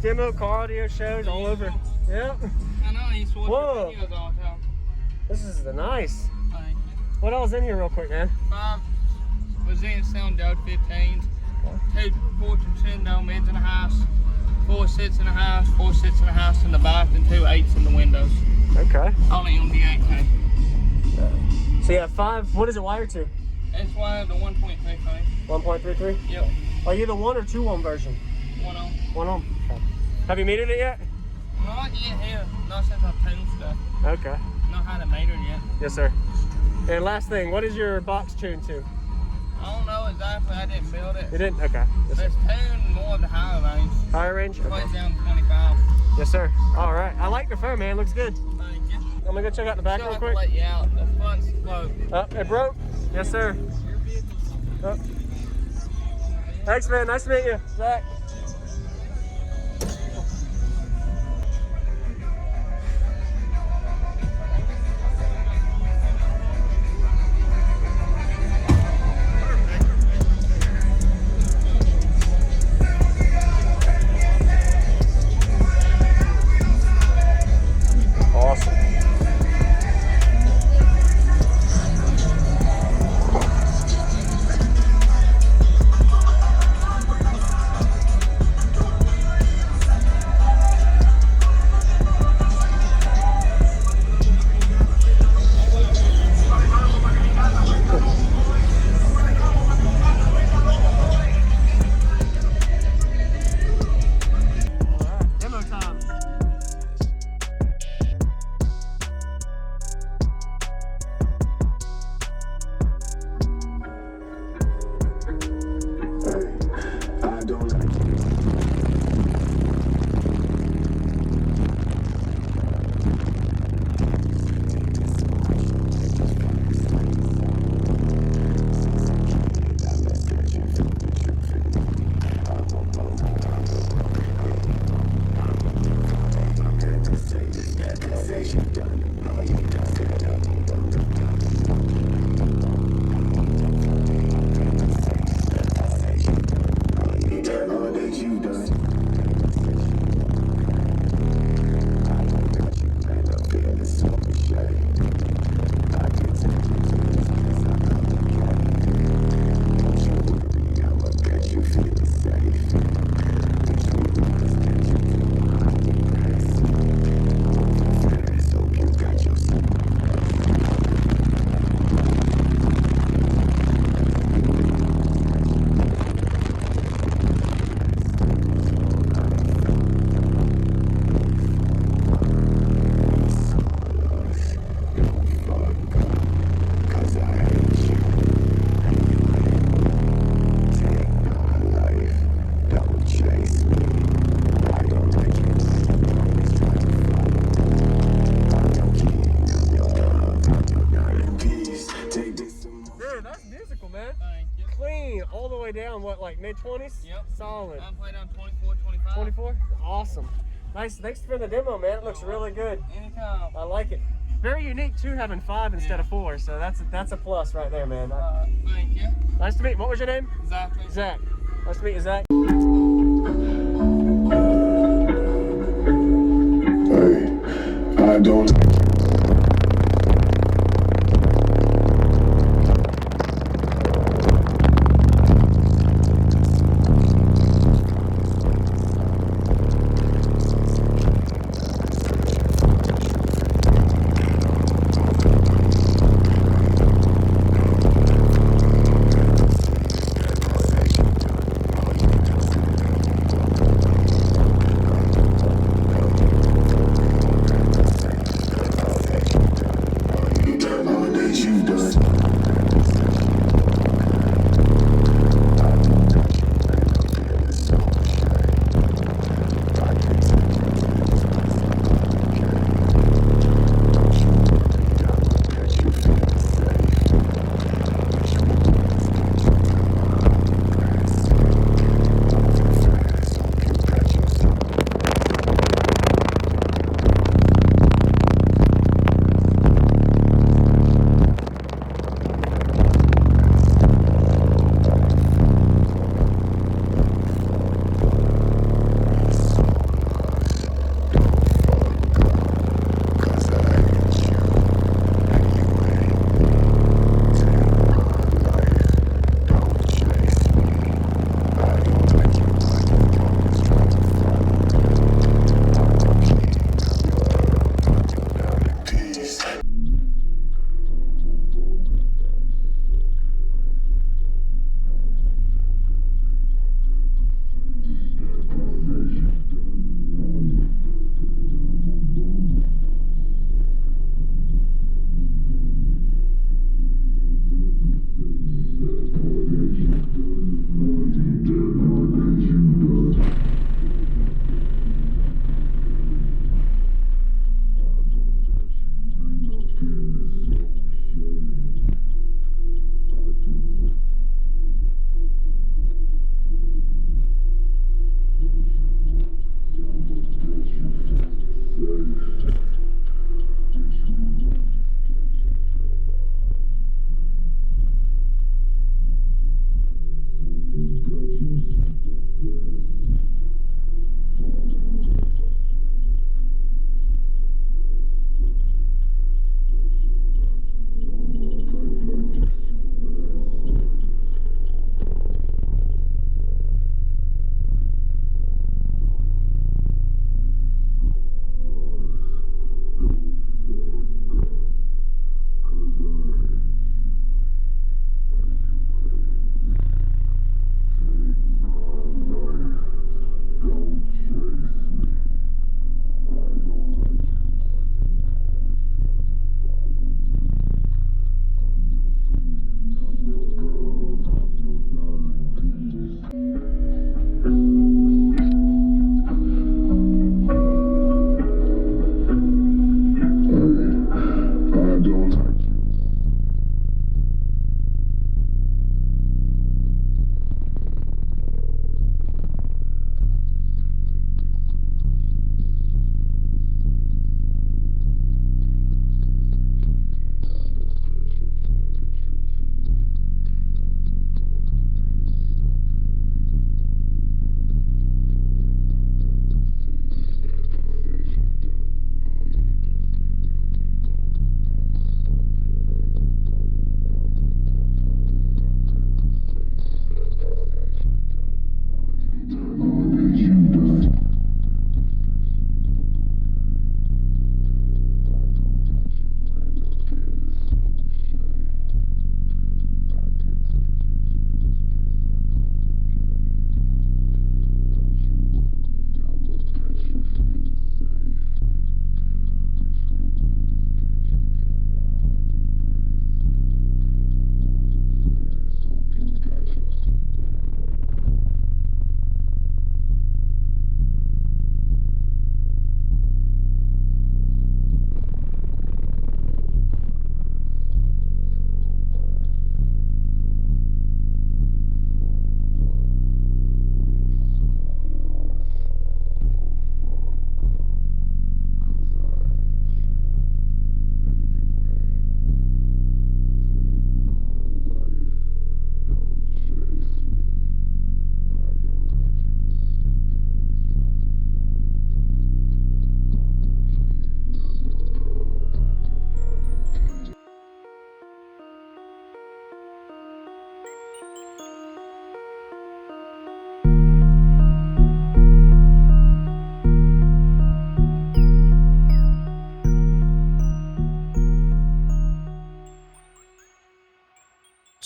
demo car audio shows all over. Yep. I know, I used to watch Whoa. videos all the time. This is nice. Thank you. What else in here real quick, man? 5 Brazilian Sundown 15s, 2 Fortune Sundown mids in the house, 4 sits in the house, 4 sits in the house in the back, and 2 8s in the windows. Okay. Only on the 8K. So you have 5, what is it wired to? It's wired to 1.33. 1.33? Yep. Are you the 1 or 2 ohm version? 1 ohm. 1 ohm. Okay. Have you metered it yet? Not yet here. Not since I've tuned stuff. Okay. Not how to meter it yet. Yes, sir. And last thing, what is your box tuned to? I don't know exactly. I didn't build it. You didn't? Okay. Yes, sir. It's tuned more of the higher range. Higher range? Plays Okay. down to 25. Yes, sir. All right. I like the phone, man. Looks good. Thank you. I'm gonna go check out the back Still real have to quick. let you out. The front's closed. Oh, it broke? Yes, sir. Oh. Thanks, man. Nice to meet you, Zach. Awesome. Demo time. I don't like Dude, that's musical, man. Thank you. Clean all the way down, what, like mid-20s? Yep. Solid. I'm playing down 24, 25. 24? Awesome. Nice. Thanks for the demo, man. It looks really good. Anytime. I like it. Very unique too, having 5 instead of 4. So that's a plus right there, man. Thank you. Nice to meet you. What was your name? Zachary. Zach. Nice to meet you, Zach. Hey, I don't like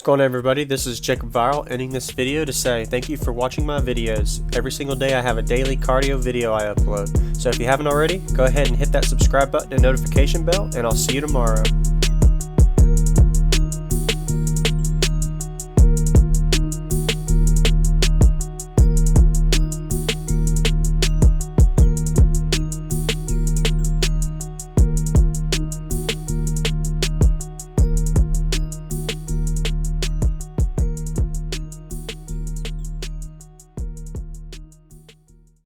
What's going on, everybody? This is JacobViral, ending this video to say thank you for watching my videos. Every single day I have a daily cardio video I upload. So if you haven't already, go ahead and hit that subscribe button and notification bell, and I'll see you tomorrow.